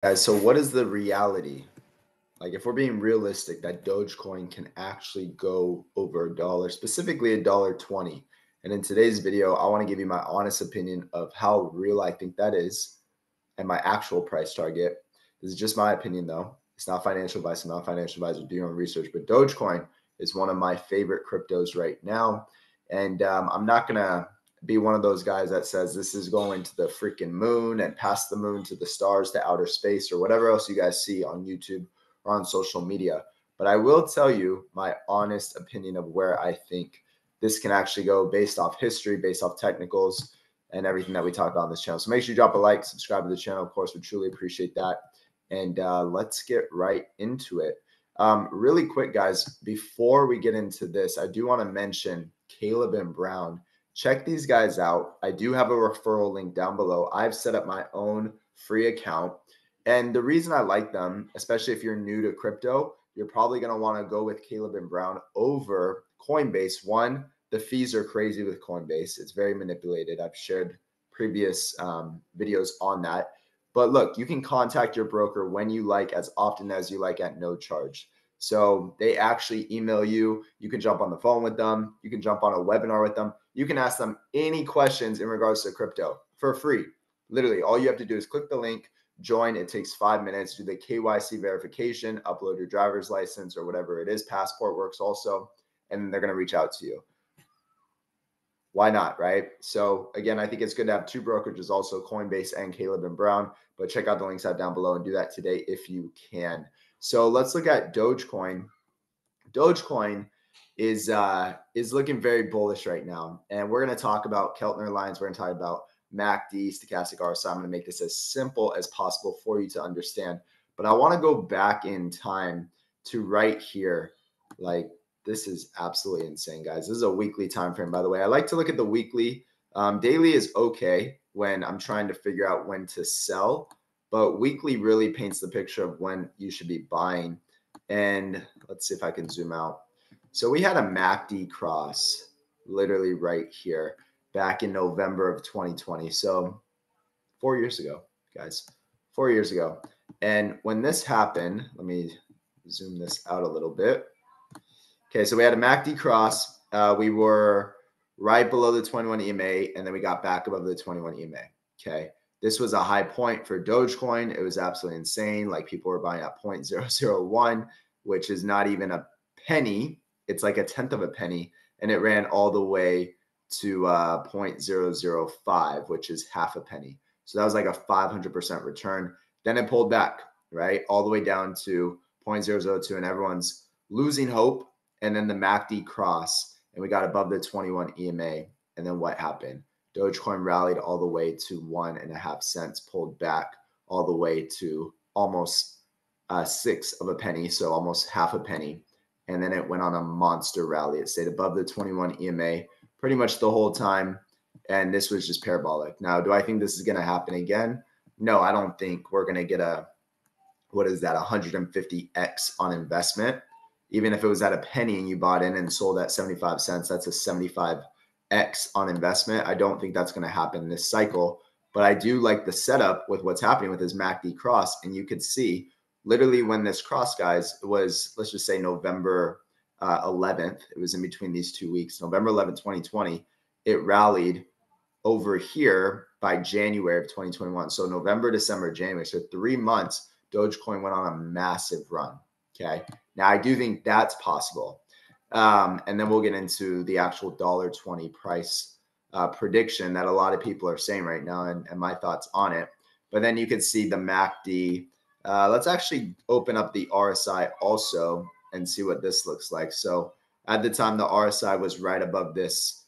Guys, so what is the reality? Like, if we're being realistic, that Dogecoin can actually go over a dollar, specifically $1.20. And in today's video, I want to give you my honest opinion of how real I think that is and my actual price target. This is just my opinion, though. It's not financial advice. I'm not a financial advisor. Do your own research. But Dogecoin is one of my favorite cryptos right now. And I'm not going to be one of those guys that says this is going to the freaking moon and past the moon to the stars to outer space or whatever else you guys see on YouTube or on social media. But I will tell you my honest opinion of where I think this can actually go based off history, based off technicals, and everything that we talk about on this channel. So make sure you drop a like, subscribe to the channel. Of course, we truly appreciate that. And let's get right into it. Really quick, guys, before we get into this, I do want to mention Caleb and Brown. Check these guys out. I do have a referral link down below. I've set up my own free account. And the reason I like them, especially if you're new to crypto, you're probably going to want to go with Caleb and Brown over Coinbase. One, the fees are crazy with Coinbase. It's very manipulated. I've shared previous videos on that. But look, you can contact your broker when you like, as often as you like, at no charge. So they actually email you. You can jump on the phone with them. You can jump on a webinar with them. You can ask them any questions in regards to crypto for free. Literally, all you have to do is click the link, join. It takes 5 minutes. Do the KYC verification, upload your driver's license or whatever it is. Passport works also. And they're going to reach out to you. Why not, right? So again, I think it's good to have two brokerages, also Coinbase and Caleb and Brown, but check out the links out down below and do that today if you can. So let's look at Dogecoin. Dogecoin is looking very bullish right now. And we're going to talk about Keltner lines. We're going to talk about MACD, stochastic RSI. I'm going to make this as simple as possible for you to understand. But I want to go back in time to right here. Like, this is absolutely insane, guys. This is a weekly time frame, by the way. I like to look at the weekly. Daily is okay when I'm trying to figure out when to sell, but weekly really paints the picture of when you should be buying. And let's see if I can zoom out. So we had a MACD cross literally right here back in November of 2020. So 4 years ago, guys, 4 years ago. And when this happened, let me zoom this out a little bit. Okay, so we had a MACD cross. We were right below the 21 EMA, and then we got back above the 21 EMA. Okay, this was a high point for Dogecoin. It was absolutely insane. Like, people were buying at 0.001, which is not even a penny. It's like a tenth of a penny, and it ran all the way to 0.005, which is half a penny. So that was like a 500% return. Then it pulled back, right, all the way down to 0.002, and everyone's losing hope. And then the MACD cross, and we got above the 21 EMA. And then what happened? Dogecoin rallied all the way to 1.5 cents, pulled back all the way to almost 6 of a penny, so almost half a penny. And then it went on a monster rally. It stayed above the 21 EMA pretty much the whole time. And this was just parabolic. Now, do I think this is going to happen again? No, I don't think we're going to get a, what is that, 150x on investment. Even if it was at a penny and you bought in and sold at 75 cents, that's a 75x on investment. I don't think that's going to happen this cycle, but I do like the setup with what's happening with this MACD cross. And you could see literally when this cross, guys, was, let's just say November 11th. It was in between these 2 weeks, November 11th, 2020. It rallied over here by January of 2021. So November, December, January. So 3 months, Dogecoin went on a massive run. Okay. Now, I do think that's possible. And then we'll get into the actual $1.20 price prediction that a lot of people are saying right now, and my thoughts on it. But then you can see the MACD. Let's actually open up the RSI also and see what this looks like. So at the time, the RSI was right above this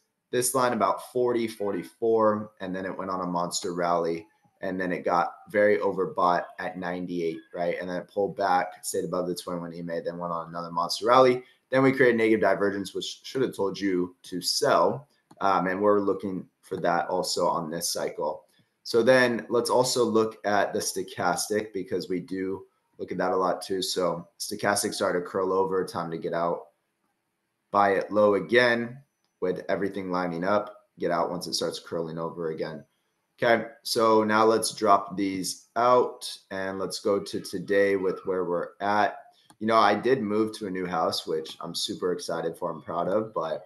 line, about 40, 44, and then it went on a monster rally. And then it got very overbought at 98, right? And then it pulled back, stayed above the 21 EMA, then went on another monster rally. Then we created negative divergence, which should have told you to sell. And we're looking for that also on this cycle. So then let's also look at the stochastic, because we do look at that a lot too. So stochastic started to curl over, time to get out. Buy it low again with everything lining up. Get out once it starts curling over again. Okay, so now let's drop these out and let's go to today with where we're at. I did move to a new house, which I'm super excited for. I'm proud of, but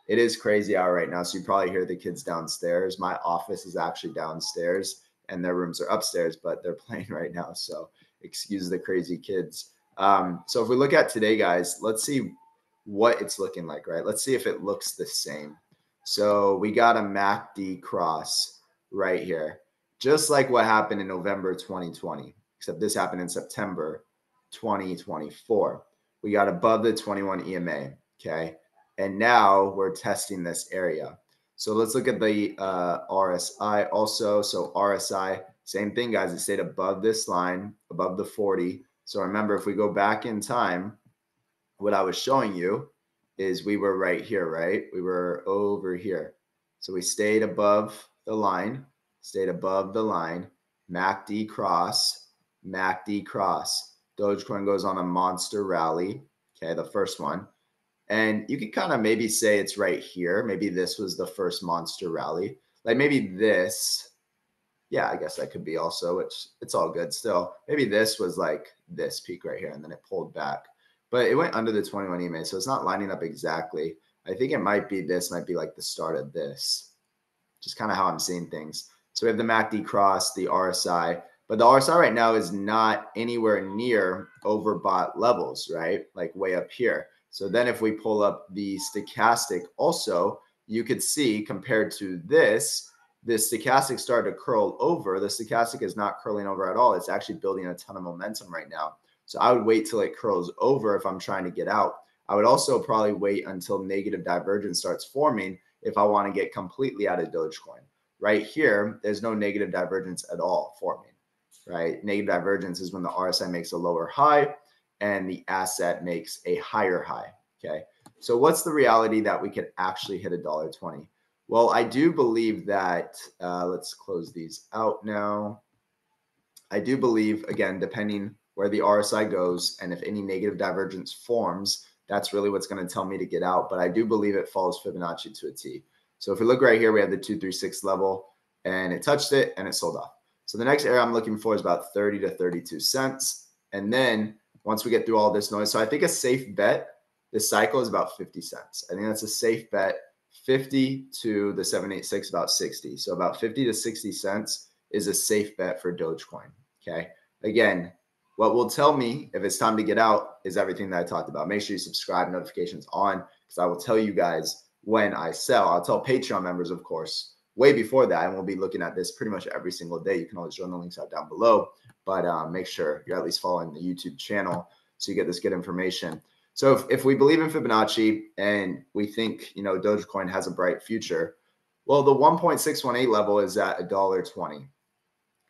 it is crazy out right now. So you probably hear the kids downstairs. My office is actually downstairs and their rooms are upstairs, but they're playing right now. So excuse the crazy kids. So if we look at today, guys, let's see what it's looking like, right? Let's see if it looks the same. So we got a MACD cross right here, just like what happened in November 2020, except this happened in September 2024. We got above the 21 EMA, okay? And now we're testing this area. So let's look at the RSI also. So RSI, same thing, guys. It stayed above this line, above the 40. So remember, if we go back in time, what I was showing you is we were right here, right? We were over here. So we stayed above the line, MACD cross, MACD cross. Dogecoin goes on a monster rally, okay, the first one. And you could kind of maybe say it's right here. Maybe this was the first monster rally. Like maybe this, yeah, I guess that could be also, it's all good still. Maybe this was like this peak right here and then it pulled back. But it went under the 21 EMA, so it's not lining up exactly. I think it might be this, might be like the start of this. Just kind of how I'm seeing things. So we have the MACD cross, the RSI, but the RSI right now is not anywhere near overbought levels, right? Like way up here. So then if we pull up the stochastic also, you could see compared to this, the stochastic started to curl over. The stochastic is not curling over at all. It's actually building a ton of momentum right now. So I would wait till it curls over if I'm trying to get out. I would also probably wait until negative divergence starts forming if I want to get completely out of Dogecoin. Right here, there's no negative divergence at all forming, right? Negative divergence is when the RSI makes a lower high and the asset makes a higher high, okay? So what's the reality that we could actually hit $1.20? Well, I do believe that, let's close these out now. I do believe, again, depending where the RSI goes and if any negative divergence forms, that's really what's going to tell me to get out. But I do believe it follows Fibonacci to a T. So if we look right here, we have the 236 level and it touched it and it sold off. So the next area I'm looking for is about 30 to 32 cents. And then once we get through all this noise, so I think a safe bet, this cycle is about 50 cents. I think that's a safe bet. 50 to the 786, about 60. So about 50 to 60 cents is a safe bet for Dogecoin. Okay. Again, what will tell me if it's time to get out is everything that I talked about. Make sure you subscribe, notifications on, because I will tell you guys when I sell. I'll tell Patreon members, of course, way before that, and we'll be looking at this pretty much every single day. You can always join the links out down below, but make sure you're at least following the YouTube channel so you get this good information. So if we believe in Fibonacci and we think, Dogecoin has a bright future, well, the 1.618 level is at $1.20.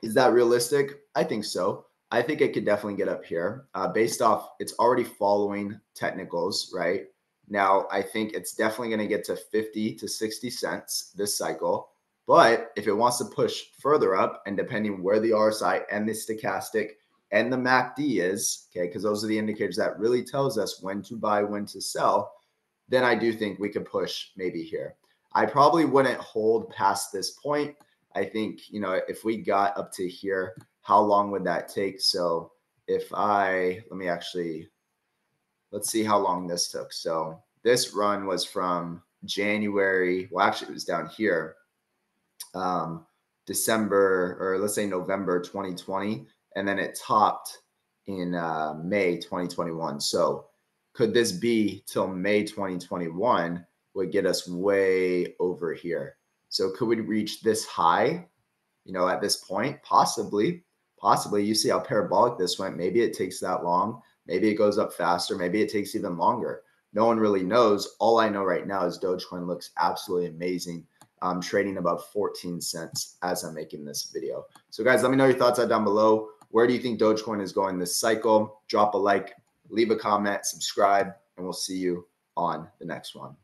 Is that realistic? I think so. I think it could definitely get up here based off it's already following technicals, right? Now, I think it's definitely going to get to 50 to 60 cents this cycle. But if it wants to push further up, and depending where the RSI and the stochastic and the MACD is, okay, because those are the indicators that really tells us when to buy, when to sell, then I do think we could push maybe here. I probably wouldn't hold past this point. I think, if we got up to here, how long would that take? So let's see how long this took. So this run was from January. Well, actually it was down here, December, or let's say November 2020. And then it topped in May 2021. So could this be till May 2021 would get us way over here? So could we reach this high, at this point? Possibly. You see how parabolic this went. Maybe it takes that long. Maybe it goes up faster. Maybe it takes even longer. No one really knows. All I know right now is Dogecoin looks absolutely amazing. I'm trading above 14 cents as I'm making this video. So guys, let me know your thoughts down below. Where do you think Dogecoin is going this cycle? Drop a like, leave a comment, subscribe, and we'll see you on the next one.